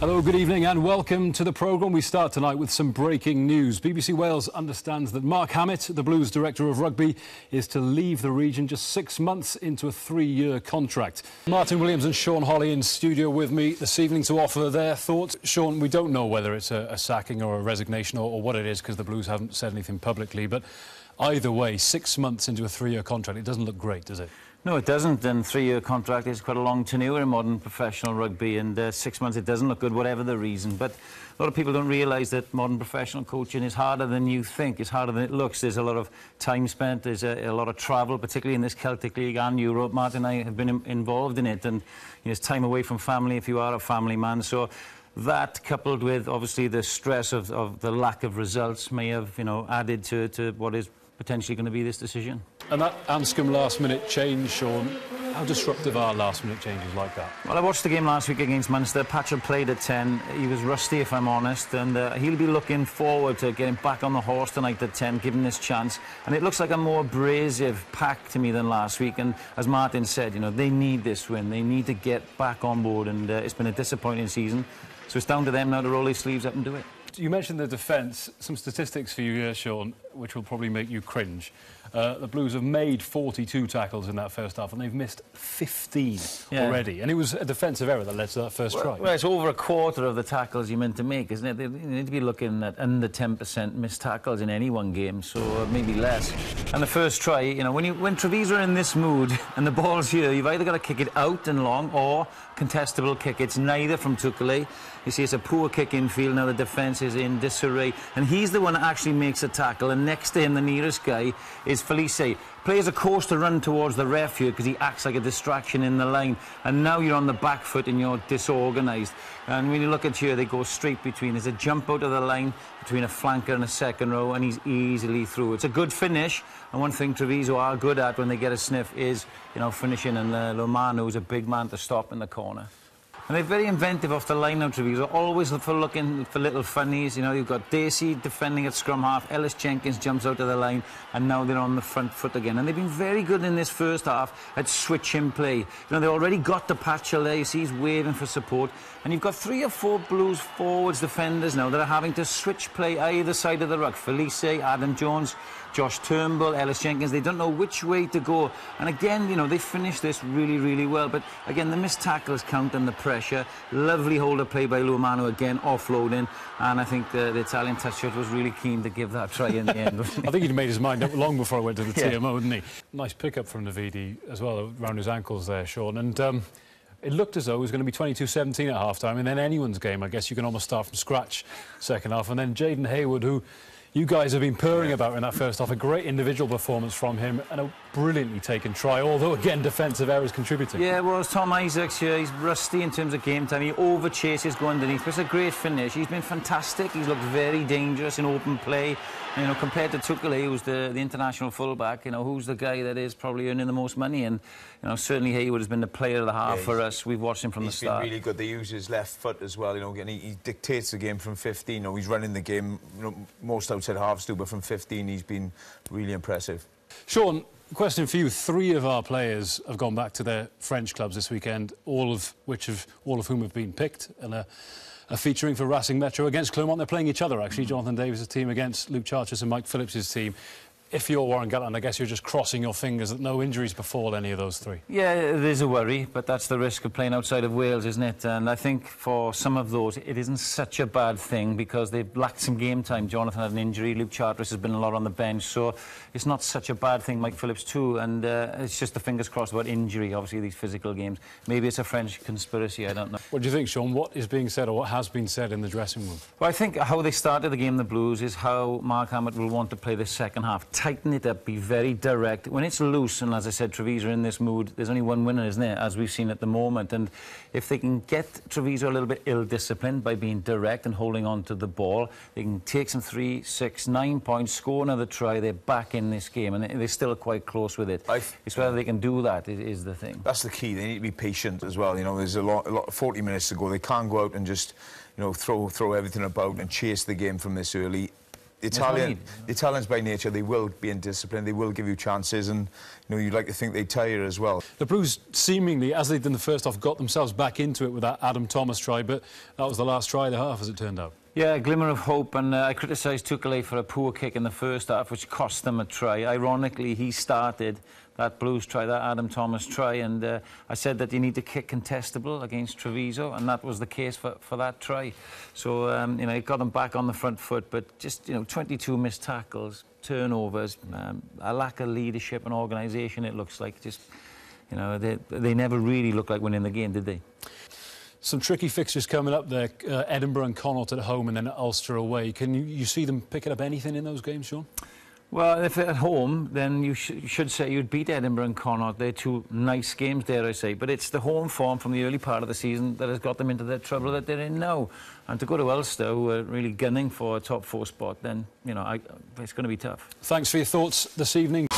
Hello, good evening and welcome to the programme. We start tonight with some breaking news. BBC Wales understands that Mark Hammet, the Blues director of rugby, is to leave the region just 6 months into a 3-year contract. Martyn Williams and Sean Holley in studio with me this evening to offer their thoughts. Sean, we don't know whether it's a sacking or a resignation or what it is because the Blues haven't said anything publicly, but either way, 6 months into a 3-year contract, it doesn't look great, does it? No, it doesn't, and 3-year contract is quite a long tenure in modern professional rugby, and 6 months it doesn't look good, whatever the reason. But a lot of people don't realise that modern professional coaching is harder than you think. It's harder than it looks. There's a lot of time spent, there's a lot of travel, particularly in this Celtic League and Europe. Martyn and I have been involved in it, and it's time away from family if you are a family man. So that, coupled with obviously the stress of the lack of results, may have added to what is potentially going to be this decision. And that Anscombe last-minute change, Sean, how disruptive are last-minute changes like that? Well, I watched the game last week against Munster. Patchell played at 10. He was rusty, if I'm honest, and he'll be looking forward to getting back on the horse tonight at 10, given this chance. And it looks like a more abrasive pack to me than last week. And as Martyn said, they need this win. They need to get back on board, and it's been a disappointing season. So it's down to them now to roll their sleeves up and do it. You mentioned the defence. Some statistics for you here, Sean, which will probably make you cringe. The Blues have made 42 tackles in that first half, and they've missed 15 already. And it was a defensive error that led to that first try. Well, it's over a quarter of the tackles you're meant to make, isn't it? You need to be looking at under 10% missed tackles in any one game, so maybe less. And the first try, when Treviso are in this mood and the ball's here, you've either got to kick it out and long or contestable kick. It's neither from Tuchel. You see, it's a poor kick infield. Now the defence is in disarray, and he's the one that actually makes a tackle, and next to him, the nearest guy, is Felice. Plays a course to run towards the ref here because he acts like a distraction in the line, and now you're on the back foot and you're disorganised. And when you look at here, they go straight between. There's a jump out of the line between a flanker and a second row, and he's easily through. It's a good finish, and one thing Treviso are good at when they get a sniff is, finishing, and Lomano's a big man to stop in the corner. And they're very inventive off the line now, Treviso. Always looking for little funnies. You've got Dacey defending at scrum half. Ellis Jenkins jumps out of the line, and now they're on the front foot again. And they've been very good in this first half at switching play. They already got the Patchell there. You see he's waving for support. And you've got 3 or 4 Blues forwards defenders now that are having to switch play either side of the ruck. Felice, Adam Jones, Josh Turnbull, Ellis Jenkins, they don't know which way to go. And again, they finished this really, really well. But again, the missed tackles count and the pressure. Lovely hold of play by Lomano again, offloading. And I think the Italian touch-shot was really keen to give that try in the end. I think he'd made his mind up long before I went to the TMO, didn't he? Nice pick-up from Navidi as well, around his ankles there, Sean. And it looked as though it was going to be 22-17 at half-time, and then anyone's game. I guess you can almost start from scratch second half. And then Jaden Hayward, who you guys have been purring about in that first half, a great individual performance from him and a brilliantly taken try, although again defensive errors contributing. Yeah, well, it's Tom Isaacs here. He's rusty in terms of game time. He over chases, go underneath, but it's a great finish. He's been fantastic. He's looked very dangerous in open play. Compared to Tuchel, who's the international fullback, who's the guy that is probably earning the most money. And certainly Hayward has been the player of the half for us. We've watched him from the start. He's been really good. They use his left foot as well, and he dictates the game from 15. He's running the game, most outside halves do, but from 15 he's been really impressive. Sean, question for you. 3 of our players have gone back to their French clubs this weekend, all of whom have been picked and are featuring for Racing Metro against Clermont. They're playing each other, actually. Jonathan Davis' team against Luke Charters and Mike Phillips' team. If you're Warren Gatland, I guess you're just crossing your fingers that no injuries befall any of those 3. Yeah, it is a worry, but that's the risk of playing outside of Wales, isn't it? And I think for some of those, it isn't such a bad thing because they've lacked some game time. Jonathan had an injury, Luke Charters has been a lot on the bench, so it's not such a bad thing. Mike Phillips too, and it's just the fingers crossed about injury, obviously, these physical games. Maybe it's a French conspiracy, I don't know. What do you think, Sean? What is being said or what has been said in the dressing room? Well, I think how they started the game, the Blues, is how Mark Hammet will want to play the second half. Tighten it up, be very direct. When it's loose, and as I said, Treviso are in this mood, there's only one winner, isn't there, as we've seen at the moment. And if they can get Treviso a little bit ill-disciplined by being direct and holding on to the ball, they can take some 3, 6, 9 points, score another try, they're back in this game, and they're still quite close with it. It's whether they can do that is the thing. That's the key. They need to be patient as well. There's a lot 40 minutes to go. They can't go out and just, throw everything about and chase the game from this early. the Italians by nature, they will be indisciplined, they will give you chances, and you'd like to think they'd tire as well. The Blues seemingly, as they did in the first half, got themselves back into it with that Adam Thomas try, but that was the last try of the half, as it turned out. Yeah, a glimmer of hope, and I criticised Tuchel for a poor kick in the first half, which cost them a try. Ironically, he started that Blues try, that Adam Thomas try, and I said that you need to kick contestable against Treviso, and that was the case for that try. So, it got them back on the front foot, but just, 22 missed tackles, turnovers, a lack of leadership and organisation, it looks like. Just, they never really looked like winning the game, did they? Some tricky fixtures coming up there, Edinburgh and Connaught at home and then Ulster away. Can you see them picking up anything in those games, Sean? Well, if they're at home, then you should say you'd beat Edinburgh and Connaught. They're two nice games, dare I say. But it's the home form from the early part of the season that has got them into the trouble that they're in now. And to go to Ulster, who are really gunning for a top 4 spot, then, it's going to be tough. Thanks for your thoughts this evening.